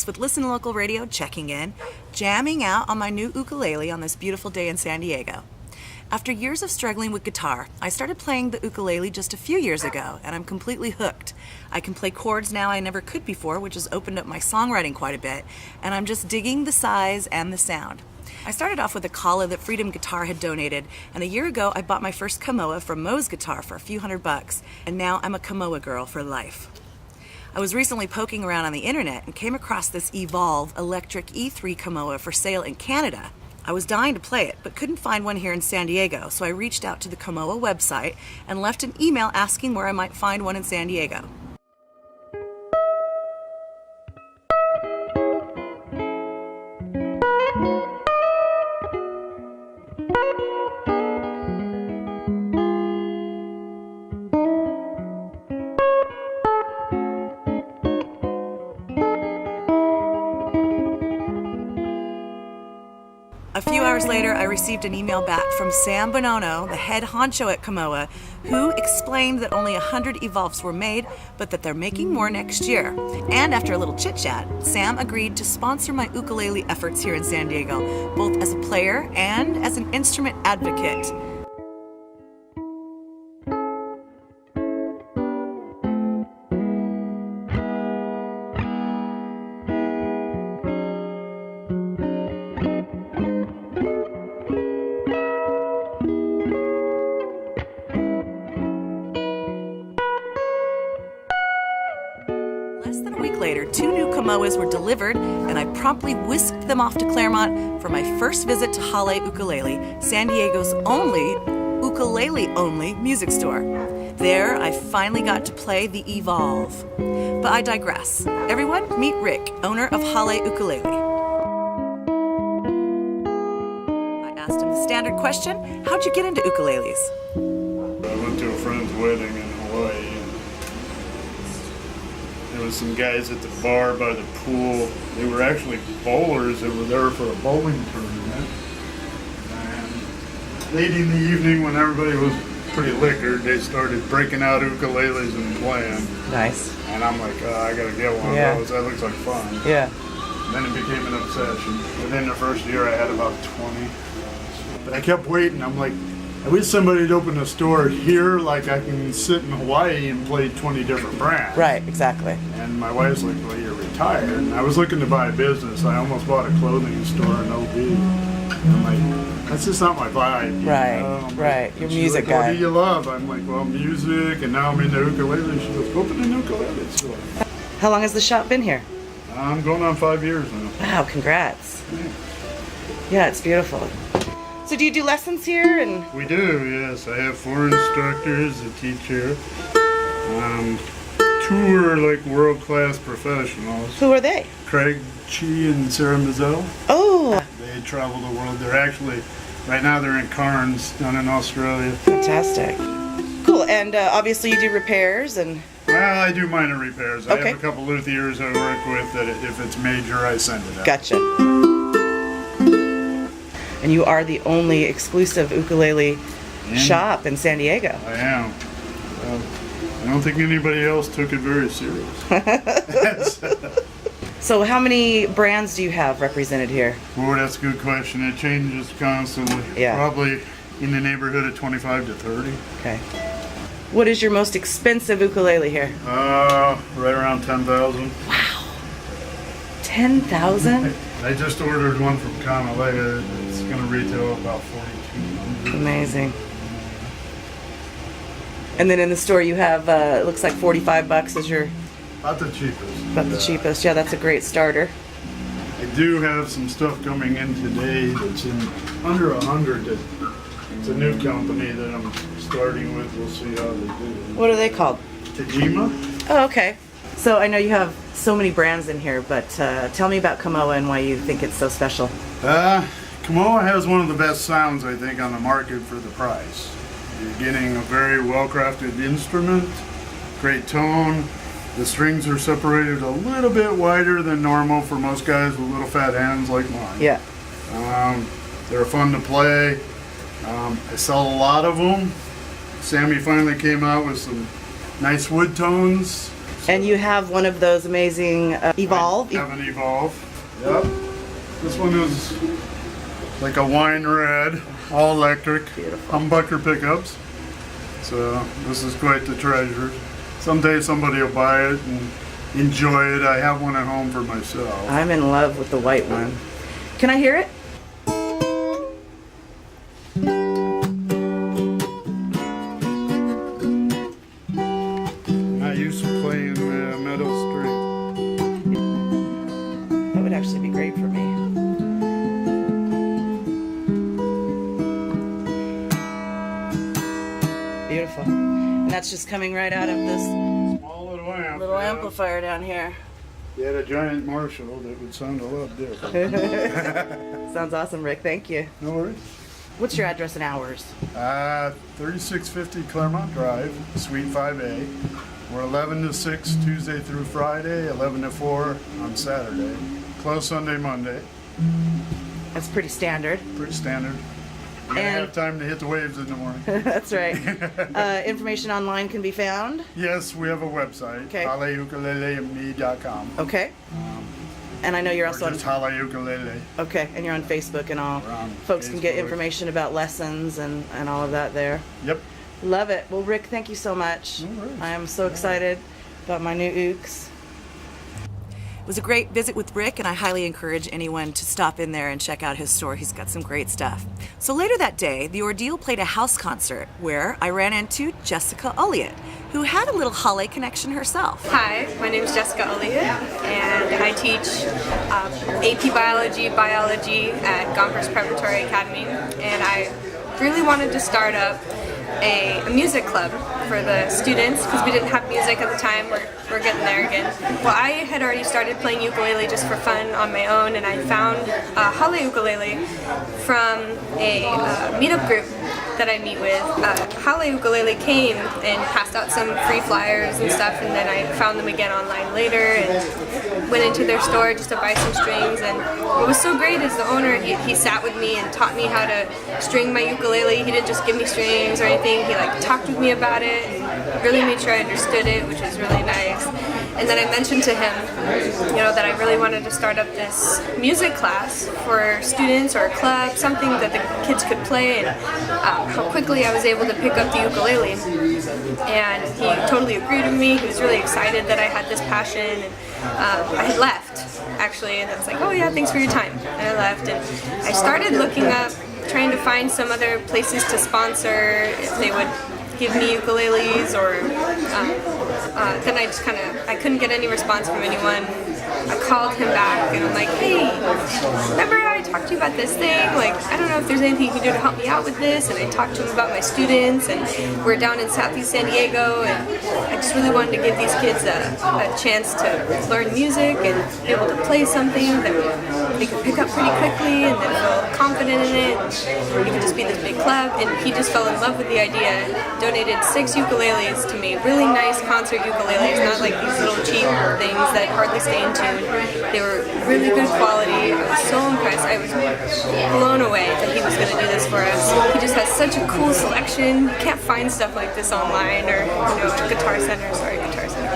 with Listen Local Radio checking in, jamming out on my new ukulele on this beautiful day in San Diego. After years of struggling with guitar, I started playing the ukulele just a few years ago, and I'm completely hooked. I can play chords now I never could before, which has opened up my songwriting quite a bit, and I'm just digging the size and the sound. I started off with a Kala that Freedom Guitar had donated, and a year ago I bought my first Camoa from Moe's Guitar for a few $100, and now I'm a Camoa girl for life. I was recently poking around on the internet and came across this Evolve electric E3 Camoa for sale in Canada. I was dying to play it, but couldn't find one here in San Diego, so I reached out to the Camoa website and left an email asking where I might find one in San Diego. A few hours later, I received an email back from Sam Bonanno, the head honcho at Camoa, who explained that only 100 Evolves were made, but that they're making more next year. And after a little chit-chat, Sam agreed to sponsor my ukulele efforts here in San Diego, both as a player and as an instrument advocate. Less than a week later, 2 new Camoas were delivered, and I promptly whisked them off to Claremont for my first visit to Hale Ukulele, San Diego's only ukulele-only music store. There, I finally got to play the Evolve. But I digress. Everyone, meet Rick, owner of Hale Ukulele. I asked him the standard question, how'd you get into ukuleles? I went to a friend's wedding in Hawaii. There was some guys at the bar by the pool. They were actually bowlers that were there for a bowling tournament. And late in the evening, when everybody was pretty liquored, they started breaking out ukuleles and playing. Nice. And I'm like, oh, I gotta get one of those. That looks like fun. Yeah. And then it became an obsession. Within the first year, I had about 20. But I kept waiting. I'm like, I wish somebody would open a store here, like I can sit in Hawaii and play 20 different brands. Right, exactly. And my wife's like, well, you're retired. And I was looking to buy a business. I almost bought a clothing store in OB. And I'm like, that's just not my vibe. Right, right. Your music like, guy. What do you love? I'm like, well, music, and now I'm into ukulele. She goes, open an ukulele store. How long has the shop been here? I'm going on 5 years now. Wow, congrats. Yeah, it's beautiful. So do you do lessons here? And we do, yes. I have 4 instructors that teach here. 2 are like world-class professionals. who are they? Craig Chi and Sarah Mazel. Oh, They travel the world. They're actually, right now they're in Cairns, down in Australia. fantastic. Cool, and obviously you do repairs and... Well, I do minor repairs. I Okay. have a couple luthiers I work with that if it's major, I send it out. Gotcha. And you are the only exclusive ukulele shop in San Diego. I am. I don't think anybody else took it very serious. So how many brands do you have represented here? Boy, that's a good question. It changes constantly. Yeah. Probably in the neighborhood of 25 to 30. Okay. What is your most expensive ukulele here? Right around 10,000. Wow. 10,000? I just ordered one from Camoa. It's going to retail about 4,200. Amazing. And then in the store you have, it looks like $45 is your... About the cheapest. About the cheapest. Yeah, that's a great starter. I do have some stuff coming in today that's in under 100. It's a new company that I'm starting with. We'll see how they do. What are they called? Tajima. Oh, okay. So I know you have so many brands in here, but tell me about Camoa and why you think it's so special. Camoa has one of the best sounds, I think, on the market for the price. You're getting a very well-crafted instrument, great tone. The strings are separated a little bit wider than normal for most guys with little fat hands like mine. Yeah. They're fun to play. I sell a lot of them. Sammy finally came out with some nice wood tones. And you have one of those amazing Evolve. I have an Evolve. Yep. This one is like a wine red, all electric, humbucker pickups. So this is quite the treasure. Someday somebody will buy it and enjoy it. I have one at home for myself. I'm in love with the white one. Can I hear it? Not used to playing metal string. That would actually be great for me. Beautiful. And that's just coming right out of this Small little amp. little amplifier down here. If you had a giant Marshall, that would sound a lot different. Sounds awesome, Rick. Thank you. No worries. What's your address and hours? 3650 Claremont Drive, Suite 5A. We're 11 to 6 Tuesday through Friday, 11 to 4 on Saturday. Closed Sunday, Monday. That's pretty standard. Pretty standard. You gotta And- have time to hit the waves in the morning. That's right. Information online can be found. Yes, we have a website, Okay. haleukulele.com. Okay. And I know you're Or also on. just Hale Ukulele. Okay, and you're on Facebook and all. We're on Folks can get Facebook. information about lessons and all of that there. Yep. Love it. Well, Rick, thank you so much. No worries. I am so excited about my new ukes. It was a great visit with Rick, and I highly encourage anyone to stop in there and check out his store. He's got some great stuff. So later that day, the Ordeal played a house concert where I ran into Jessica Ullyott, who had a little Hale connection herself. Hi, my name is Jessica Ullyott, and I teach AP Biology at Gompers Preparatory Academy, and I really wanted to start up a music club for the students because we didn't have music at the time. We're getting there again. Well, I had already started playing ukulele just for fun on my own, and I found Hale Ukulele from a meetup group that I meet with. Hale Ukulele came and passed out some free flyers and stuff, and then I found them again online later and went into their store just to buy some strings. And what was so great is the owner, he sat with me and taught me how to string my ukulele. He didn't just give me strings or anything. He like talked with me about it and really made sure I understood it, which was really nice. And then I mentioned to him, that I really wanted to start up this music class for students or a club, something that the kids could play, and how quickly I was able to pick up the ukulele. And he totally agreed with me. He was really excited that I had this passion. And I had left, actually, and I was like, oh yeah, thanks for your time. And I left, and I started looking up, trying to find some other places to sponsor, if they would give me ukuleles, or then I just I couldn't get any response from anyone. I called him back and I'm like, hey, remember I talked to you about this thing? Like, I don't know if there's anything you can do to help me out with this. And I talked to him about my students, and we're down in Southeast San Diego, and I just really wanted to give these kids a chance to learn music and be able to play something that they could pick up pretty quickly and then feel confident in it. And we could just be this big club. And he just fell in love with the idea, donated 6 ukuleles to me, really nice concert ukuleles, not like these little cheap things that hardly stay in tune. They were really good quality. I was so impressed. I was blown away that he was going to do this for us. He just has such a cool selection. You can't find stuff like this online or at Guitar Center. But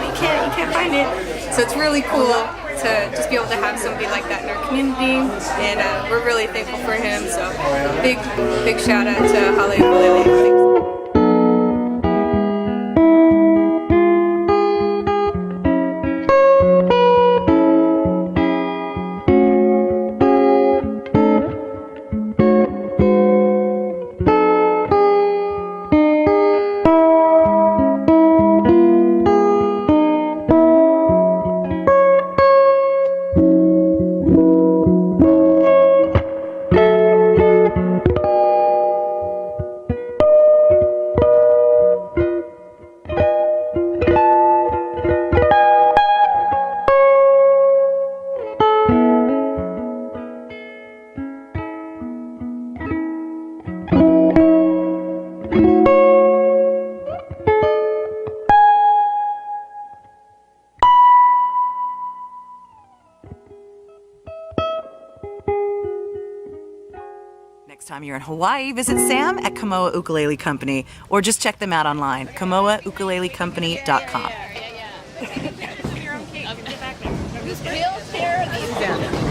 you can't find it. So it's really cool to just be able to have somebody like that in our community, and we're really thankful for him. So big shout out to Hale Ukulele. Thanks. Next time you're in Hawaii, visit Sam at Camoa Ukulele Company, or just check them out online, CamoaUkuleleCompany.com. Whose wheelchair are these?